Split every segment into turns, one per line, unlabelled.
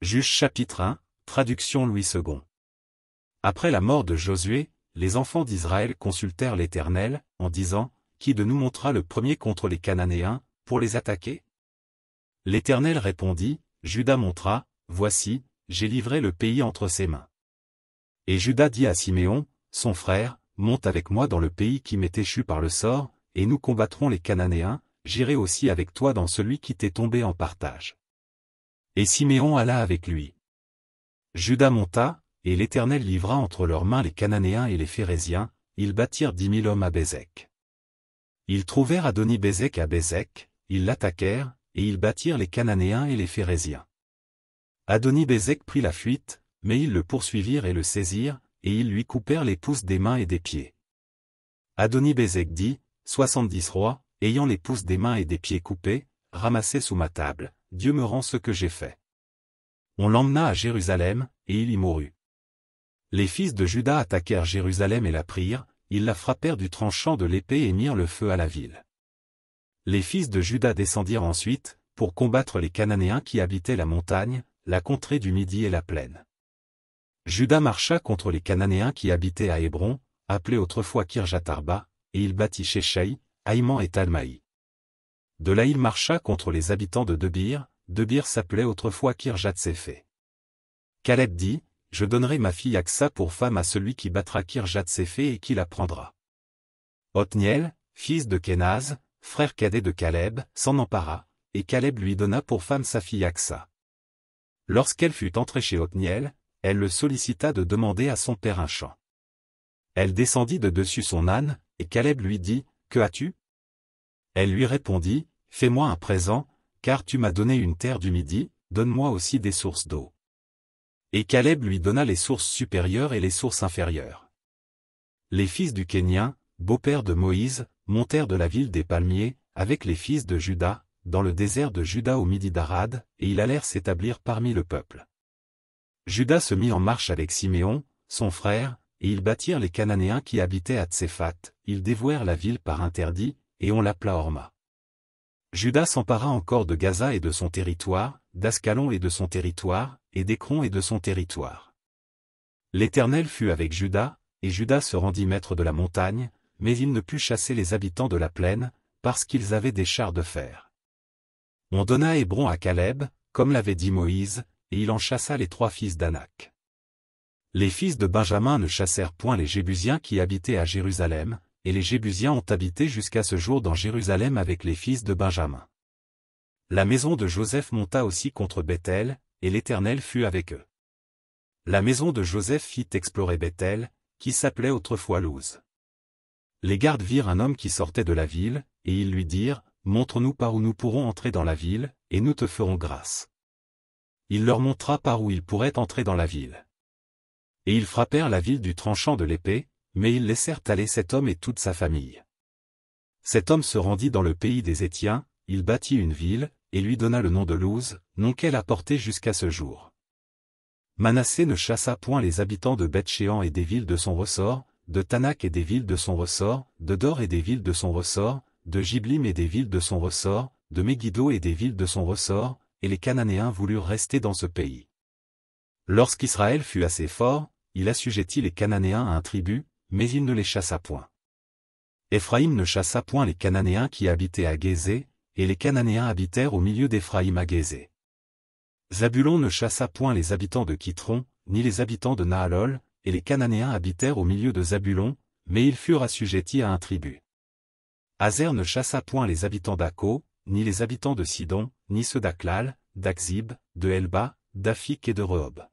Juge chapitre 1, traduction Louis II. Après la mort de Josué, les enfants d'Israël consultèrent l'Éternel, en disant, Qui de nous montrera le premier contre les Cananéens, pour les attaquer? L'Éternel répondit, Juda montra, Voici, j'ai livré le pays entre ses mains. Et Juda dit à Siméon, son frère, Monte avec moi dans le pays qui m'est échu par le sort, et nous combattrons les Cananéens, j'irai aussi avec toi dans celui qui t'est tombé en partage. Et Siméon alla avec lui. Juda monta, et l'Éternel livra entre leurs mains les Cananéens et les Phéréziens, ils battirent 10 000 hommes à Bézek. Ils trouvèrent Adoni-Bézek à Bézek, ils l'attaquèrent, et ils battirent les Cananéens et les Phéréziens. Adoni-Bézek prit la fuite, mais ils le poursuivirent et le saisirent, et ils lui coupèrent les pouces des mains et des pieds. Adoni-Bézek dit, 70 rois, ayant les pouces des mains et des pieds coupés, ramassés sous ma table, Dieu me rend ce que j'ai fait. On l'emmena à Jérusalem, et il y mourut. Les fils de Juda attaquèrent Jérusalem et la prirent, ils la frappèrent du tranchant de l'épée et mirent le feu à la ville. Les fils de Juda descendirent ensuite, pour combattre les Cananéens qui habitaient la montagne, la contrée du Midi et la plaine. Juda marcha contre les Cananéens qui habitaient à Hébron, appelé autrefois Kirjatharba, et il battit Sheshai, Haïman et Talmaï. De là il marcha contre les habitants de Debir s'appelait autrefois Kirjat-Séphé. Caleb dit, Je donnerai ma fille Aksa pour femme à celui qui battra Kirjat-Séphé et qui la prendra. Othniel, fils de Kénaz, frère cadet de Caleb, s'en empara, et Caleb lui donna pour femme sa fille Aksa. Lorsqu'elle fut entrée chez Othniel, elle le sollicita de demander à son père un champ. Elle descendit de dessus son âne, et Caleb lui dit, Que as-tu? Elle lui répondit, Fais-moi un présent, car tu m'as donné une terre du Midi, donne-moi aussi des sources d'eau. Et Caleb lui donna les sources supérieures et les sources inférieures. Les fils du Kénien, beau-père de Moïse, montèrent de la ville des palmiers, avec les fils de Juda, dans le désert de Juda au Midi d'Arad, et ils allèrent s'établir parmi le peuple. Juda se mit en marche avec Siméon, son frère, et ils battirent les Cananéens qui habitaient à Tséphat, ils dévouèrent la ville par interdit, et on l'appela Horma. Juda s'empara encore de Gaza et de son territoire, d'Ascalon et de son territoire, et d'Écron et de son territoire. L'Éternel fut avec Juda, et Juda se rendit maître de la montagne, mais il ne put chasser les habitants de la plaine, parce qu'ils avaient des chars de fer. On donna Hébron à Caleb, comme l'avait dit Moïse, et il en chassa les 3 fils d'Anak. Les fils de Benjamin ne chassèrent point les Jébusiens qui habitaient à Jérusalem, et les Jébusiens ont habité jusqu'à ce jour dans Jérusalem avec les fils de Benjamin. La maison de Joseph monta aussi contre Béthel, et l'Éternel fut avec eux. La maison de Joseph fit explorer Béthel, qui s'appelait autrefois Luz. Les gardes virent un homme qui sortait de la ville, et ils lui dirent, Montre-nous par où nous pourrons entrer dans la ville, et nous te ferons grâce. Il leur montra par où ils pourraient entrer dans la ville. Et ils frappèrent la ville du tranchant de l'épée, mais ils laissèrent aller cet homme et toute sa famille. Cet homme se rendit dans le pays des Étiens, il bâtit une ville, et lui donna le nom de Luz, nom qu'elle a porté jusqu'à ce jour. Manassé ne chassa point les habitants de Beth-Shéan et des villes de son ressort, de Tanak et des villes de son ressort, de Dor et des villes de son ressort, de Jiblim et des villes de son ressort, de Megiddo et des villes de son ressort, et les Cananéens voulurent rester dans ce pays. Lorsqu'Israël fut assez fort, il assujettit les Cananéens à un tribut, mais il ne les chassa point. Éphraïm ne chassa point les Cananéens qui habitaient à Gézé, et les Cananéens habitèrent au milieu d'Éphraïm à Gézé. Zabulon ne chassa point les habitants de Kitron, ni les habitants de Nahalol, et les Cananéens habitèrent au milieu de Zabulon, mais ils furent assujettis à un tribut. Azer ne chassa point les habitants d'Akko, ni les habitants de Sidon, ni ceux d'Aklal, d'Akzib, de Elba, d'Afik et de Rehob.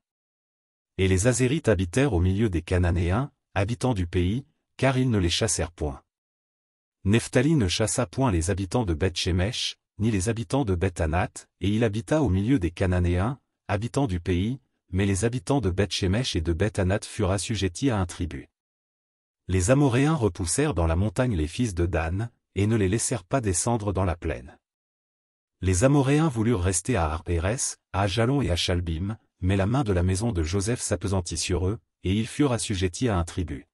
Et les Azérites habitèrent au milieu des Cananéens, habitants du pays, car ils ne les chassèrent point. Nephtali ne chassa point les habitants de Beth-Shemesh, ni les habitants de Beth-Anath, et il habita au milieu des Cananéens, habitants du pays, mais les habitants de Beth-Shemesh et de Beth-Anath furent assujettis à un tribut. Les Amoréens repoussèrent dans la montagne les fils de Dan, et ne les laissèrent pas descendre dans la plaine. Les Amoréens voulurent rester à Harpérès, à Ajalon et à Chalbim, mais la main de la maison de Joseph s'appesantit sur eux, et ils furent assujettis à un tribut.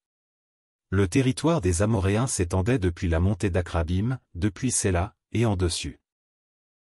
Le territoire des Amoréens s'étendait depuis la montée d'Akrabim, depuis Séla, et en dessus.